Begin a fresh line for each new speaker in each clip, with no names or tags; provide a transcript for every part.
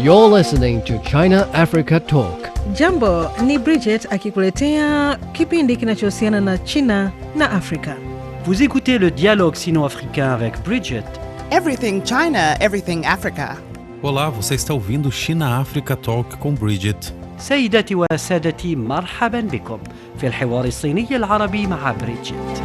You're listening to China Africa Talk.
Jambo, ni Bridget akikuletea kipindi kinachohusiana na China na Afrika.
Vous écoutez le dialogue sino-africain avec Bridget.
Everything China, everything Africa.
Olá, você está ouvindo China Africa Talk com Bridget.
سيداتي وسادتي مرحبا بكم في الحوار الصيني العربي مع بريدجيت.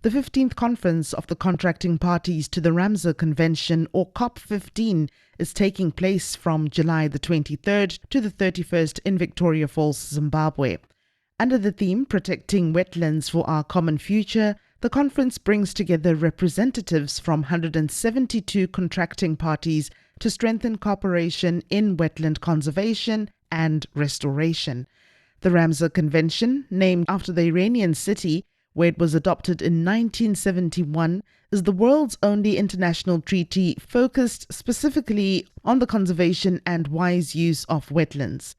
The 15th conference of the contracting parties to the Ramsar Convention, or COP15, is taking place from July the 23rd to the 31st in Victoria Falls, Zimbabwe. Under the theme, Protecting Wetlands for Our Common Future, the conference brings together representatives from 172 contracting parties to strengthen cooperation in wetland conservation and restoration. The Ramsar Convention, named after the Iranian city where it was adopted in 1971, is the world's only international treaty focused specifically on the conservation and wise use of wetlands.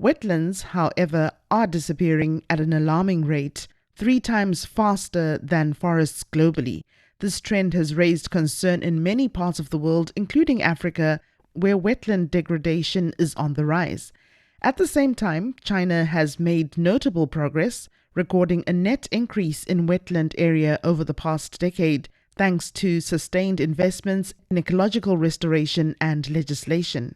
Wetlands, however, are disappearing at an alarming rate, 3 times faster than forests globally. This trend has raised concern in many parts of the world, including Africa, where wetland degradation is on the rise. At the same time, China has made notable progress, recording a net increase in wetland area over the past decade, thanks to sustained investments in ecological restoration and legislation.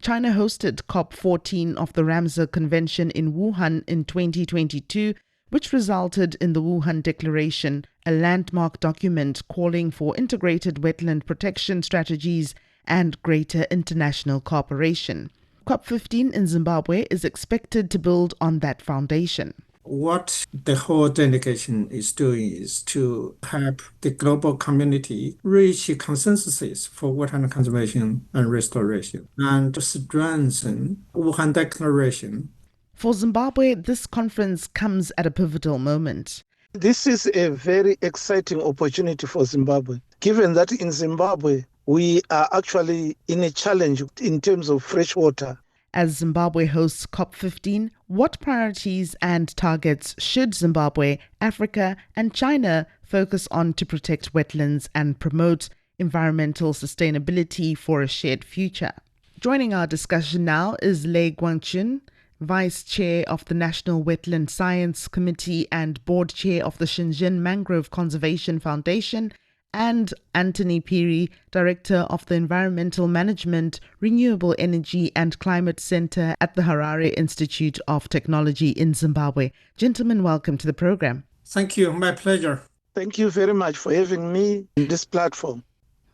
China hosted COP14 of the Ramsar Convention in Wuhan in 2022, which resulted in the Wuhan Declaration, a landmark document calling for integrated wetland protection strategies and greater international cooperation. COP15 in Zimbabwe is expected to build on that foundation.
What the whole delegation is doing is to help the global community reach consensuses for wetland conservation and restoration and to strengthen Wuhan Declaration.
For Zimbabwe, this conference comes at a pivotal moment.
This is a very exciting opportunity for Zimbabwe, given that in Zimbabwe we are actually in a challenge in terms of fresh water.
As Zimbabwe hosts COP15, what priorities and targets should Zimbabwe, Africa, and China focus on to protect wetlands and promote environmental sustainability for a shared future? Joining our discussion now is Guangchun, Vice Chair of the National Wetland Science Committee and Board Chair of the Shenzhen Mangrove Conservation Foundation, and Anthony Phiri, Director of the Environmental Management, Renewable Energy and Climate Center at the Harare Institute of Technology in Zimbabwe. Gentlemen, welcome to the program.
Thank you. My pleasure.
Thank you very much for having me on this platform.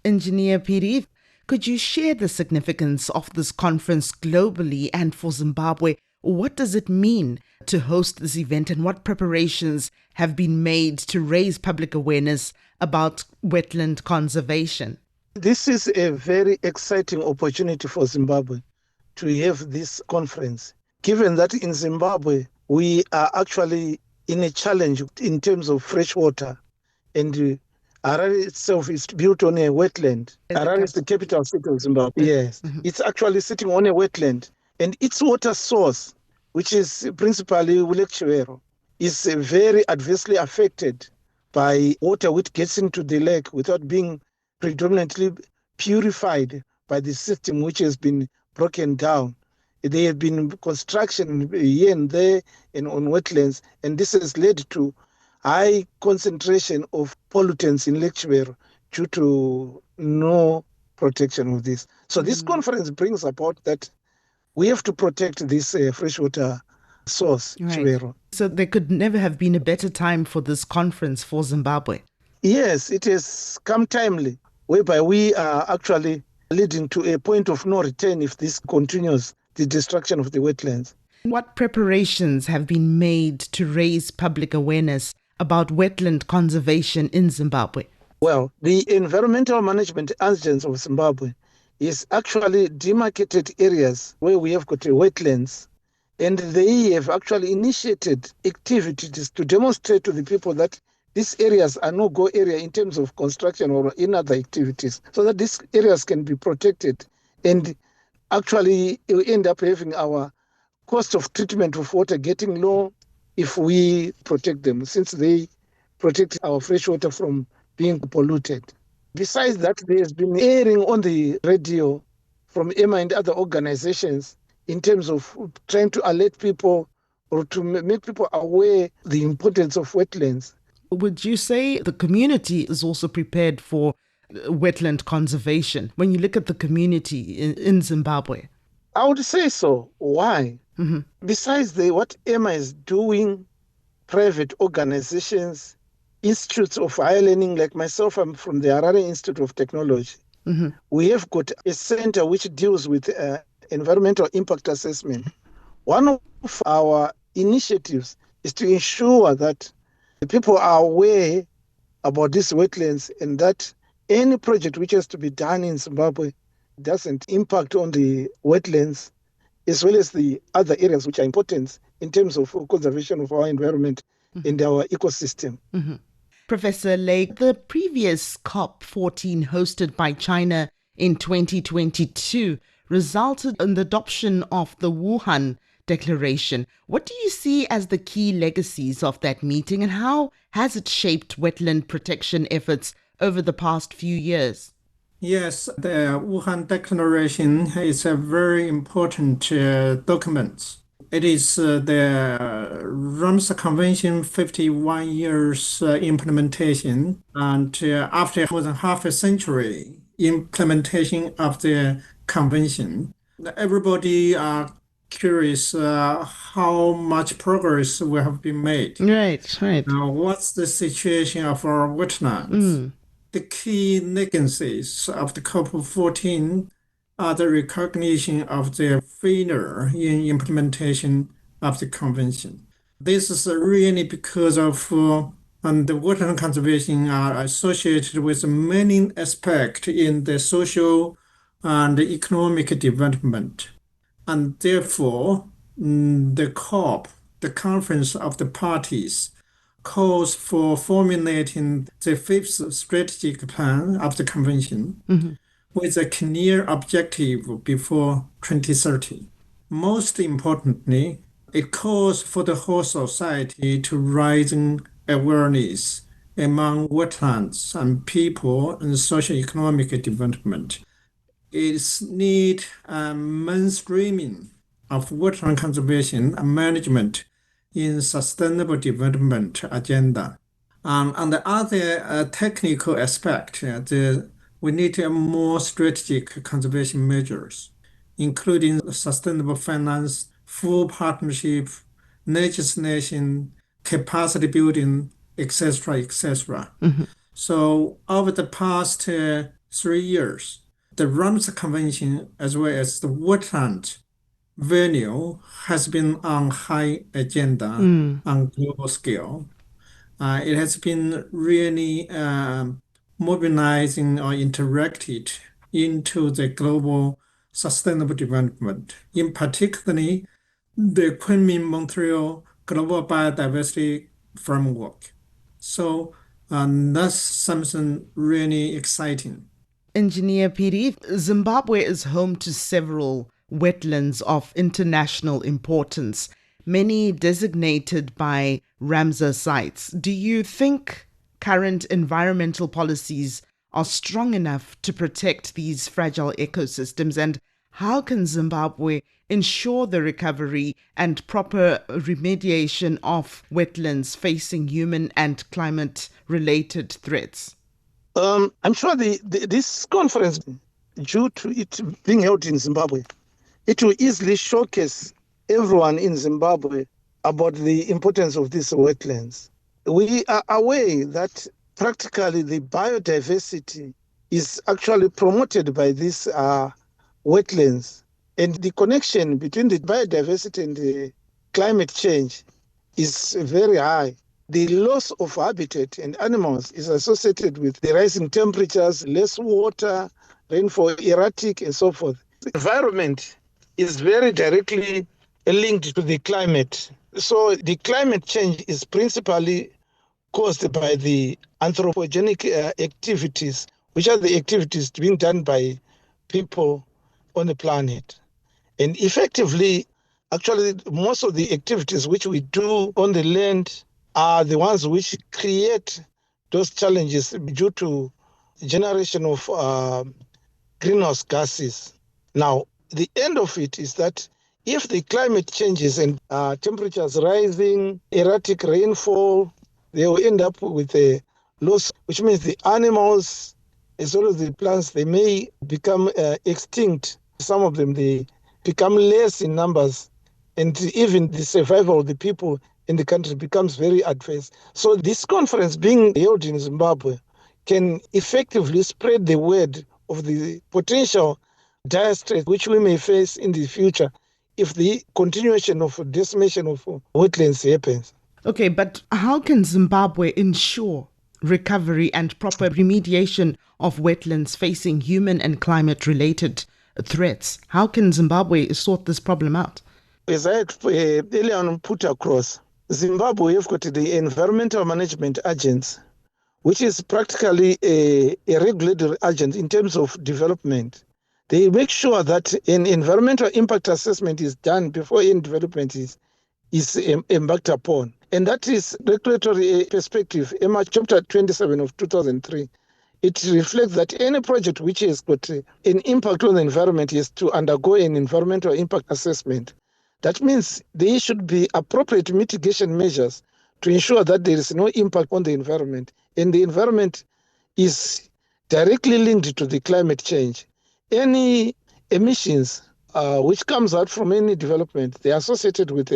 Engineer Phiri, could you share the significance of this conference globally and for Zimbabwe? What does it mean to host this event and what preparations have been made to raise public awareness about wetland conservation?
This is a very exciting opportunity for Zimbabwe to have this conference, given that in Zimbabwe we are actually in a challenge in terms of fresh water, and Harare itself is built on a wetland. Harare is the capital city of Zimbabwe. Yes, It's actually sitting on a wetland, and its water source, which is principally Lake Chiwero, is very adversely affected by water which gets into the lake without being predominantly purified by the system which has been broken down. There have been construction here and there and on wetlands, and this has led to high concentration of pollutants in Lake Chiwero due to no protection of this. So this conference brings about that we have to protect this freshwater source, Chiwero.
So there could never have been a better time for this conference for Zimbabwe.
Yes, it has come timely, whereby we are actually leading to a point of no return if this continues, the destruction of the wetlands.
What preparations have been made to raise public awareness about wetland conservation in Zimbabwe?
Well, the Environmental Management Agency of Zimbabwe is actually demarcated areas where we have got wetlands, and they have actually initiated activities to demonstrate to the people that these areas are no-go area in terms of construction or in other activities, so that these areas can be protected, and actually we end up having our cost of treatment of water getting low if we protect them, since they protect our fresh water from being polluted. Besides that, there's been airing on the radio from EMA and other organizations in terms of trying to alert people or to make people aware the importance of wetlands.
Would you say the community is also prepared for wetland conservation when you look at the community in Zimbabwe?
I would say so. Why? Besides what EMA is doing, private organizations, institutes of higher learning, like myself, I'm from the Harare Institute of Technology. We have got a center which deals with environmental impact assessment. One of our initiatives is to ensure that the people are aware about these wetlands and that any project which has to be done in Zimbabwe doesn't impact on the wetlands as well as the other areas which are important in terms of conservation of our environment and our ecosystem.
Professor Lake, the previous COP14 hosted by China in 2022 resulted in the adoption of the Wuhan Declaration. What do you see as the key legacies of that meeting, and how has it shaped wetland protection efforts over the past few years?
Yes, the Wuhan Declaration is a very important document. It is the Ramsar Convention 51 years implementation, and after more than half a century implementation of the convention, everybody are curious how much progress we have been made.
Right.
Now, what's the situation of our wetlands? The key legacies of the COP14 are the recognition of the failure in implementation of the convention. This is really because of the wetland conservation are associated with many aspects in the social and economic development. And therefore, the COP, the Conference of the Parties, calls for formulating the fifth strategic plan of the convention with a clear objective before 2030. Most importantly, it calls for the whole society to raise awareness among wetlands and people and socio-economic development. It's need mainstreaming of wetland conservation and management in sustainable development agenda. On the other technical aspect, we need more strategic conservation measures, including sustainable finance, full partnership, legislation, capacity building, etc. So over the past 3 years, the Ramsar Convention as well as the wetland value has been on high agenda on global scale. It has been really mobilizing or interacted into the global sustainable development, in particularly the Kunming-Montreal Global Biodiversity Framework. So that's something really exciting.
Engineer Phiri, Zimbabwe is home to several wetlands of international importance, many designated by Ramsar sites. Do you think current environmental policies are strong enough to protect these fragile ecosystems, and how can Zimbabwe ensure the recovery and proper remediation of wetlands facing human and climate-related threats?
I'm sure this conference, due to it being held in Zimbabwe, it will easily showcase everyone in Zimbabwe about the importance of these wetlands. We are aware that practically the biodiversity is actually promoted by these wetlands, and the connection between the biodiversity and the climate change is very high. The loss of habitat and animals is associated with the rising temperatures, less water, rainfall erratic, and so forth. The environment is very directly linked to the climate. So the climate change is principally caused by the anthropogenic activities, which are the activities being done by people on the planet. And effectively, actually, most of the activities which we do on the land are the ones which create those challenges due to generation of greenhouse gases. Now, the end of it is that if the climate changes and temperatures rising, erratic rainfall, they will end up with a loss, which means the animals as well as the plants, they may become extinct. Some of them, they become less in numbers, and even the survival of the people in the country becomes very adverse. So this conference being held in Zimbabwe can effectively spread the word of the potential dire straits which we may face in the future if the continuation of decimation of wetlands happens.
Okay, but how can Zimbabwe ensure recovery and proper remediation of wetlands facing human and climate related threats? How can Zimbabwe sort this problem out?
As I had earlier on put across, Zimbabwe have got the Environmental Management Agency, which is practically a regulatory agent in terms of development. They make sure that an environmental impact assessment is done before any development is embarked upon. And that is regulatory perspective, EMA Chapter 27 of 2003. It reflects that any project which has got an impact on the environment is to undergo an environmental impact assessment. That means there should be appropriate mitigation measures to ensure that there is no impact on the environment. And the environment is directly linked to the climate change. Any emissions which comes out from any development, they are associated with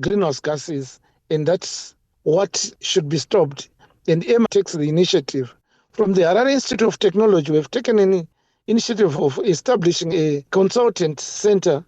greenhouse gases, and that's what should be stopped. And EMA takes the initiative. From the Harare Institute of Technology, we have taken an initiative of establishing a consultant center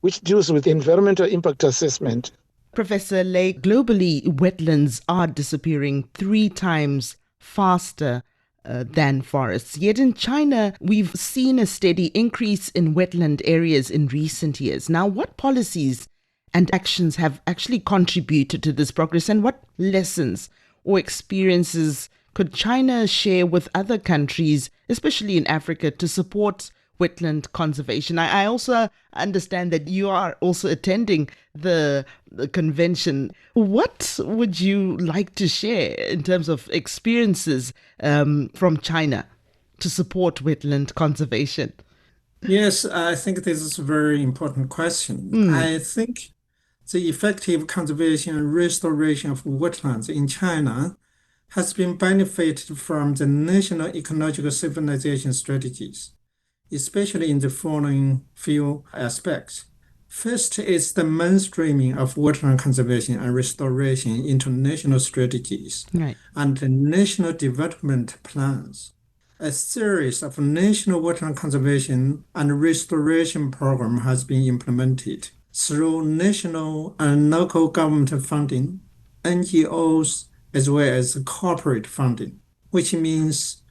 which deals with environmental impact assessment.
Professor Lay, globally, wetlands are disappearing 3 times faster than forests. Yet in China, we've seen a steady increase in wetland areas in recent years. Now, what policies and actions have actually contributed to this progress, and what lessons or experiences could China share with other countries, especially in Africa, to support wetland conservation? I also understand that you are also attending the convention. What would you like to share in terms of experiences from China to support wetland conservation?
Yes, I think this is a very important question. I think the effective conservation and restoration of wetlands in China has been benefited from the national ecological civilization strategies, especially in the following few aspects. First is the mainstreaming of wetland conservation and restoration into national strategies and the national development plans. A series of national wetland conservation and restoration program has been implemented through national and local government funding, NGOs, as well as corporate funding, which means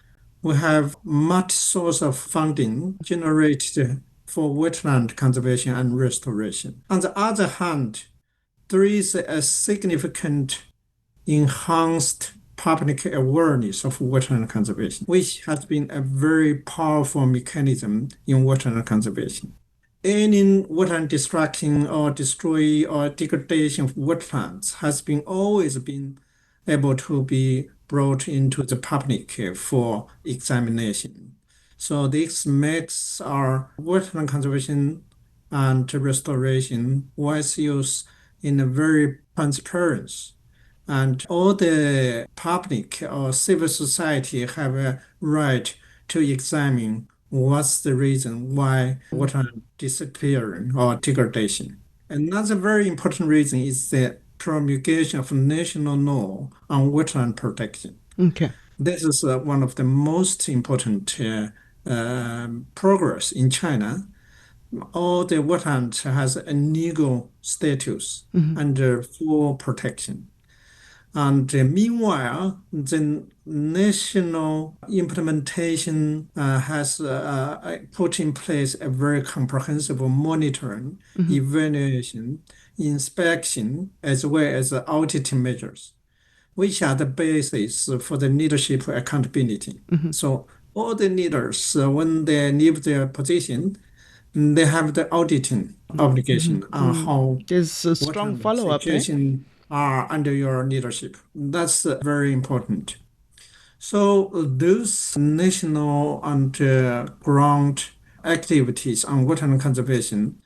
we have much source of funding generated for wetland conservation and restoration. On the other hand, there is a significant enhanced public awareness of wetland conservation, which has been a very powerful mechanism in wetland conservation. Any wetland destruction or destroy or degradation of wetlands has been always been able to be brought into the public for examination. So this makes our wetland conservation and restoration was used in a very transparent. And all the public or civil society have a right to examine what's the reason why wetland disappearing or degradation. Another very important reason is the promulgation of national law on wetland protection.
Okay.
This is one of the most important progress in China. All the wetland has a legal status under full protection. And meanwhile, the national implementation has put in place a very comprehensive monitoring, evaluation, inspection, as well as auditing measures, which are the basis for the leadership accountability. So all the leaders, when they leave their position, they have the auditing obligation on how
There's a strong follow-up.
situation are under your leadership. That's very important. So those national and ground activities on wetland conservation,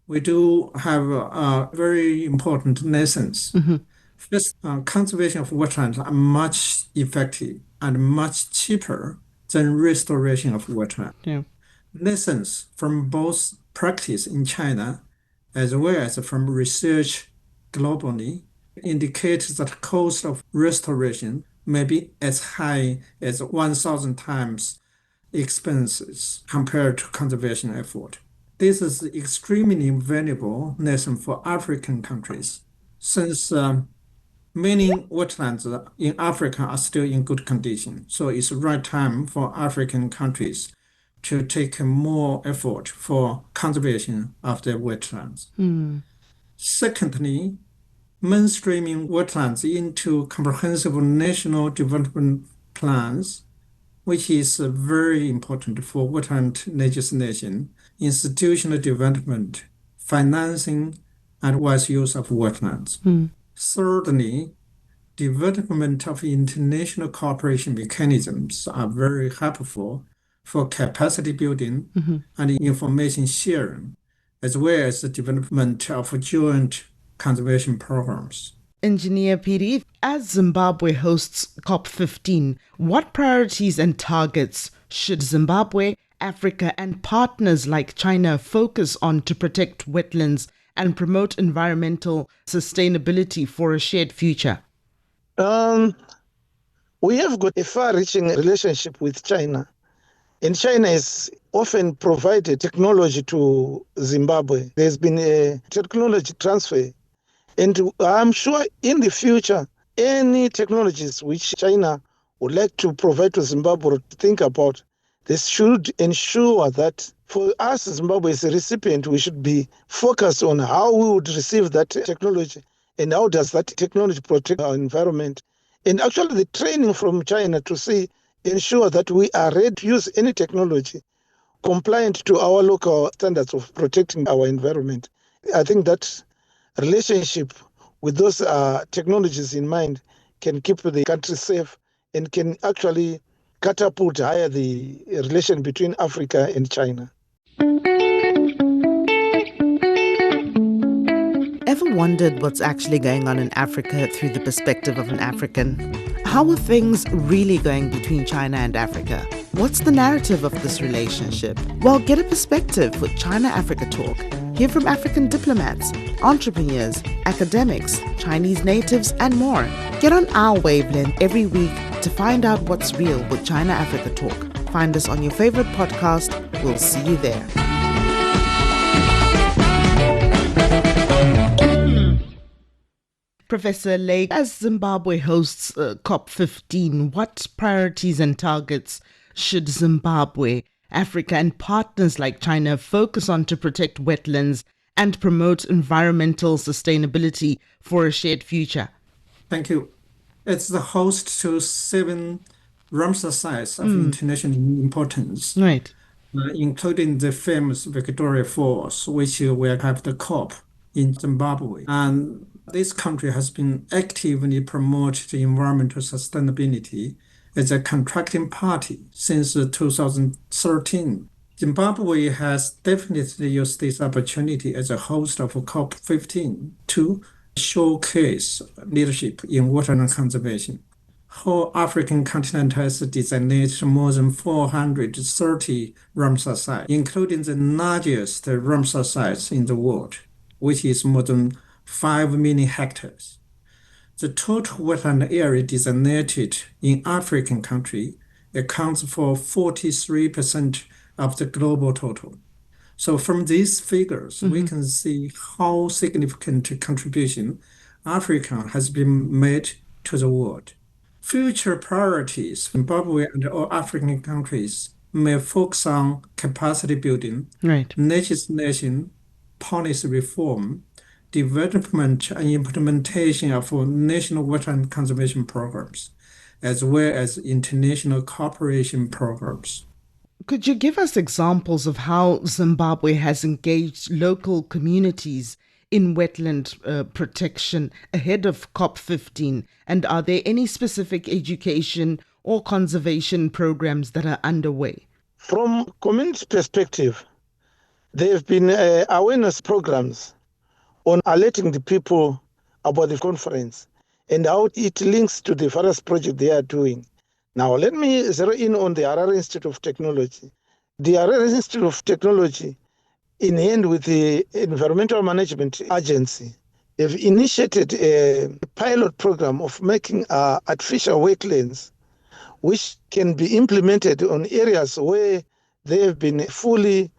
we do have very important lessons. First, conservation of wetlands are much effective and much cheaper than restoration of wetland.
Yeah.
Lessons from both practice in China as well as from research globally indicate that cost of restoration may be as high as 1,000 times expenses compared to conservation effort. This is extremely valuable lesson for African countries, since many wetlands in Africa are still in good condition. So it's the right time for African countries to take more effort for conservation of their wetlands. Secondly, mainstreaming wetlands into comprehensive national development plans, which is very important for wetland legislation, institutional development, financing, and wise use of wetlands. Thirdly, development of international cooperation mechanisms are very helpful for capacity building and information sharing, as well as the development of joint conservation programs.
Engineer Phiri, as Zimbabwe hosts COP15, what priorities and targets should Zimbabwe, Africa, and partners like China focus on to protect wetlands and promote environmental sustainability for a shared future?
We have got a far-reaching relationship with China, and China has often provided technology to Zimbabwe. There's been a technology transfer, and I'm sure in the future, any technologies which China would like to provide to Zimbabwe or think about, this should ensure that for us, Zimbabwe as a recipient, we should be focused on how we would receive that technology and how does that technology protect our environment. And actually the training from China to ensure that we are ready to use any technology compliant to our local standards of protecting our environment. I think that relationship with those technologies in mind can keep the country safe and can actually catapult higher the relation between Africa and China.
Ever wondered what's actually going on in Africa through the perspective of an African? How are things really going between China and Africa? What's the narrative of this relationship? Well, get a perspective with China-Africa Talk. Hear from African diplomats, entrepreneurs, academics, Chinese natives, and more. Get on our wavelength every week to find out what's real with China-Africa Talk. Find us on your favorite podcast. We'll see you there. Professor Lake, as Zimbabwe hosts COP15, what priorities and targets should Zimbabwe, Africa, and partners like China focus on to protect wetlands and promote environmental sustainability for a shared future?
Thank you. It's the host to 7 Ramsar sites of international importance,
Right.
Including the famous Victoria Falls, which will have the COP in Zimbabwe. And this country has been actively promoting environmental sustainability as a contracting party since 2013. Zimbabwe has definitely used this opportunity as a host of COP15 to showcase leadership in water conservation. Whole African continent has designated more than 430 Ramsar sites, including the largest Ramsar sites in the world, which is more than 5 million hectares. The total wetland area designated in African country accounts for 43% of the global total. So from these figures, we can see how significant a contribution Africa has been made to the world. Future priorities, Zimbabwe and all African countries may focus on capacity building,
Right.
legislation, policy reform, development and implementation of national wetland conservation programs, as well as international cooperation programs.
Could you give us examples of how Zimbabwe has engaged local communities in wetland protection ahead of COP15? And are there any specific education or conservation programs that are underway?
From community perspective, there have been awareness programs on alerting the people about the conference and how it links to the various projects they are doing. Now, let me zero in on the Harare Institute of Technology. The Harare Institute of Technology, in hand with the Environmental Management Agency, have initiated a pilot program of making artificial wetlands, which can be implemented on areas where they have been fully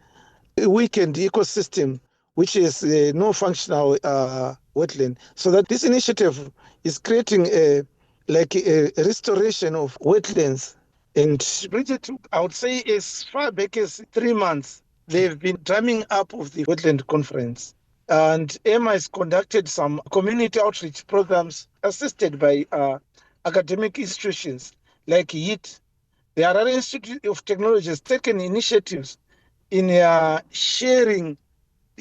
weakened ecosystem, which is no functional wetland. So that this initiative is creating a restoration of wetlands. And Bridget, I would say as far back as 3 months, they've been drumming up of the wetland conference. And EMA has conducted some community outreach programs assisted by academic institutions like YIT. The Harare Institute of Technology has taken initiatives in sharing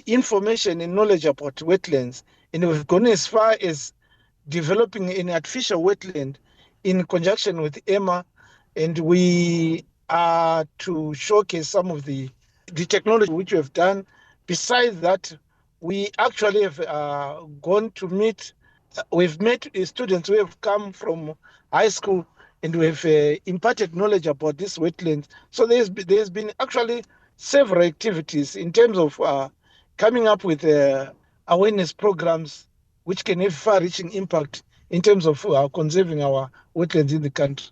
information and knowledge about wetlands. And we've gone as far as developing an artificial wetland in conjunction with EMA. And we are to showcase some of the technology which we have done. Besides that, we actually have gone to meet, we've met students who have come from high school and we have imparted knowledge about this wetland. So there's been actually several activities in terms of coming up with awareness programs which can have far-reaching impact in terms of conserving our wetlands in the country.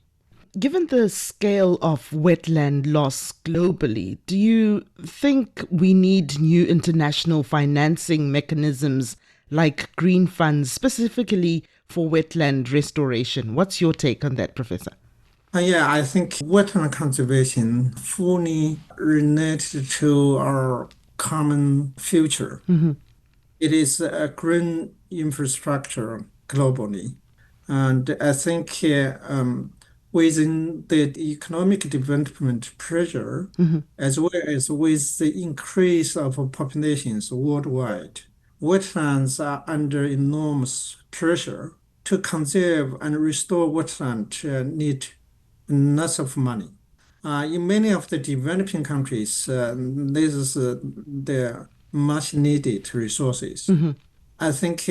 Given the scale of wetland loss globally, do you think we need new international financing mechanisms like green funds specifically for wetland restoration? What's your take on that, Professor?
Yeah, I think wetland conservation fully related to our common future. It is a green infrastructure globally. And I think within the economic development pressure, as well as with the increase of populations worldwide, wetlands are under enormous pressure. To conserve and restore wetland need lots of money. In many of the developing countries, this is their much needed resources. I think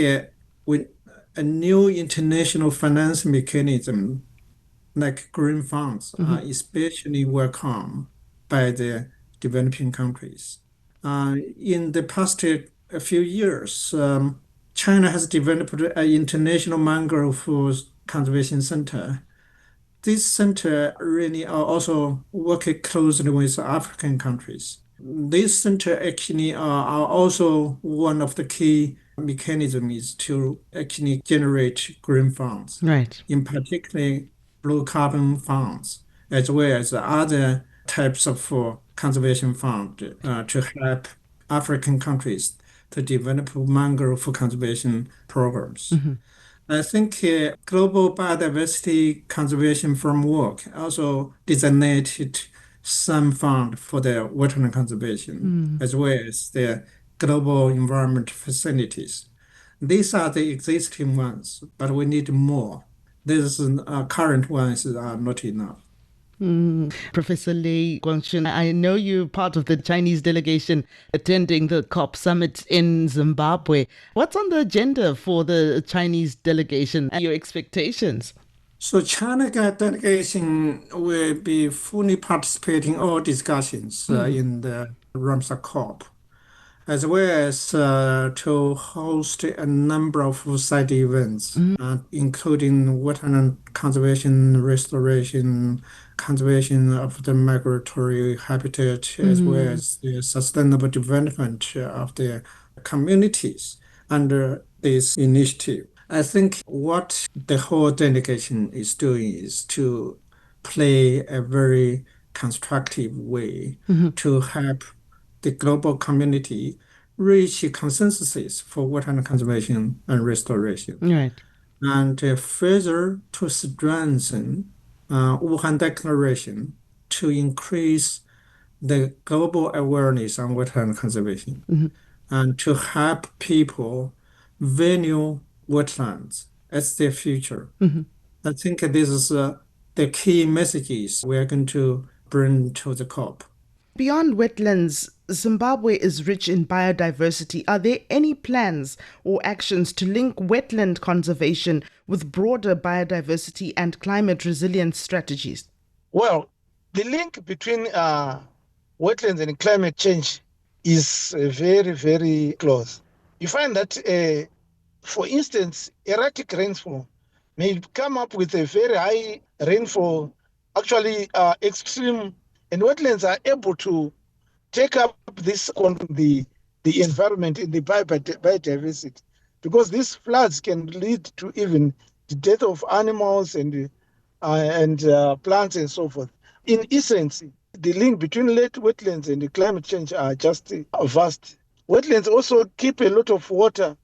with a new international finance mechanism like green funds are especially welcome by the developing countries. In the past few years, China has developed an international mangrove conservation center. This center really are also working closely with African countries. This center actually are also one of the key mechanisms to actually generate green funds.
Right.
In particular, blue carbon funds, as well as other types of conservation fund to help African countries to develop mangrove conservation programs. I think Global Biodiversity Conservation Framework also designated some fund for the wetland conservation, as well as the global environment facilities. These are the existing ones, but we need more. These current ones are not enough.
Professor Lei Guangchun, I know you're part of the Chinese delegation attending the COP summit in Zimbabwe. What's on the agenda for the Chinese delegation and your expectations?
So China delegation will be fully participating in all discussions in the Ramsar COP, as well as to host a number of side events, including wetland conservation, restoration, conservation of the migratory habitat, as well as the sustainable development of the communities under this initiative. I think what the whole delegation is doing is to play a very constructive way to help the global community reach consensus for wetland conservation and restoration.
Right.
And further to strengthen Wuhan Declaration to increase the global awareness on wetland conservation and to help people value wetlands as their future. I think this is the key messages we are going to bring to the COP.
Beyond wetlands, Zimbabwe is rich in biodiversity. Are there any plans or actions to link wetland conservation with broader biodiversity and climate resilience strategies?
Well, the link between wetlands and climate change is very, very close. You find that, for instance, erratic rainfall may come up with a very high rainfall, actually extreme, and wetlands are able to take up this the environment in the biodiversity, because these floods can lead to even the death of animals and plants and so forth. In essence, the link between wetlands and the climate change are just vast. Wetlands also keep a lot of water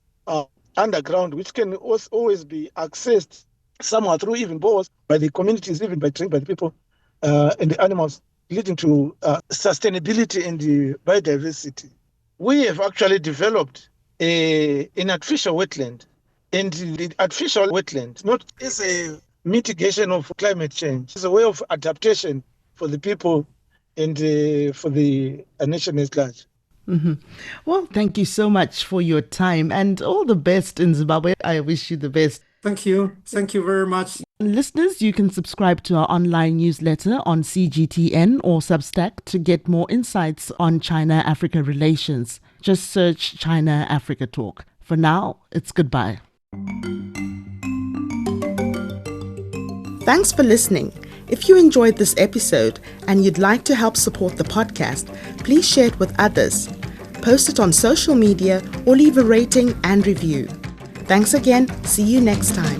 underground, which can always be accessed somehow through even bores by the communities, even by the people and the animals, leading to sustainability in the biodiversity. We have actually developed an artificial wetland, and the artificial wetland not as a mitigation of climate change, it's a way of adaptation for the people and for the nation at large.
Mm-hmm. Well, thank you so much for your time and all the best in Zimbabwe. I wish you the best.
Thank you. Thank you very much.
Listeners, you can subscribe to our online newsletter on CGTN or Substack to get more insights on China-Africa relations. Just search China-Africa Talk. For now, it's goodbye. Thanks for listening. If you enjoyed this episode and you'd like to help support the podcast, please share it with others. Post it on social media or leave a rating and review. Thanks again. See you next time.